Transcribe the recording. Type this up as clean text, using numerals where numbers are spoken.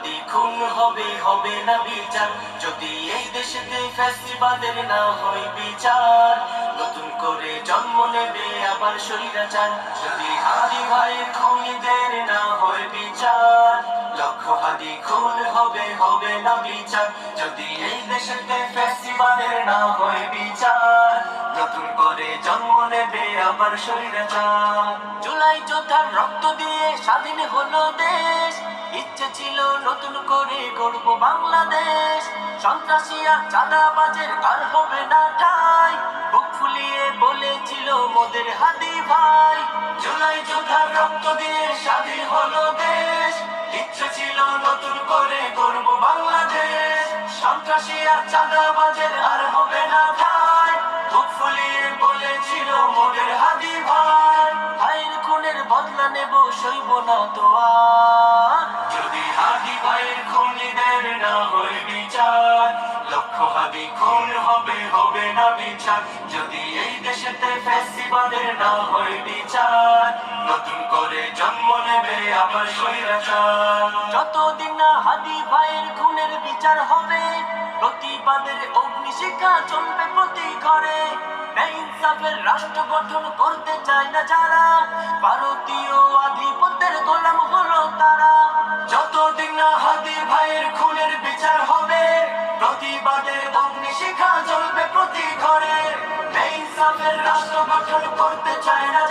হাদি খুন হবে, হবে না বিচার যদি এই দেশেতে ফ্যাসিবাদের না হয় বিচার। নতুন করে জন্ম নেবে আবার স্বৈরাচার যদি হাদি ভাইয়ের খুনিদের না হয় বিচার। লক্ষ হাদি খুন হবে, হবে না বিচার যদি এই দেশেতে ফ্যাসিবাদের না হয় বিচার। নতুন করে জন্ম নেবে আবার স্বৈরাচার। জুলাই যোদ্ধার রক্ত দিয়ে স্বাধীন হলো দেশ, ইচ্ছে ছিল নতুন করে গড়ব বাংলাদেশ। সন্ত্রাসী আর চাঁদাবাজের আর হবে না ঠাঁই, বুক ফুলিয়ে বলেছিল মোদের হাদি ভাই। জুলাই যোদ্ধার রক্ত দিয়ে স্বাধীন হলো দেশ, ইচ্ছে ছিল নতুন করে গড়ব বাংলাদেশ। সন্ত্রাসী আর চাঁদাবাজের আর হবে না ঠাঁই, বুক ফুলিয়ে বলেছিল মোদের হাদি ভাই। ভাইয়ের খুনের বদলা নেব, সইব না তো আর যদি হাদি ভাইয়ের খুনিদের না হয় বিচার। লক্ষ হাদি খুন হবে, হবে না বিচার যদি এই দেশেতে ফ্যাসিবাদের না হয় বিচার। নতুন করে জন্ম নেবে আবার স্বৈরাচার। যতদিন না হাদি ভাইয়ের খুনের বিচার হবে, প্রতিবাদের অগ্নিশিখা চলবে প্রতি ঘরে। ন্যায় ইনসাফের রাষ্ট্র গঠন করতে চায় না যারা, ভারতীয় আধিপত্যের গোলাম হলো তারা। যতদিন না হাদি ভাইয়ের খুনের বিচার হবে, প্রতিবাদের অগ্নিশিখা জ্বলবে প্রতি ঘরে। ন্যায় ইনসাফের রাষ্ট্র গঠন করতে চায় না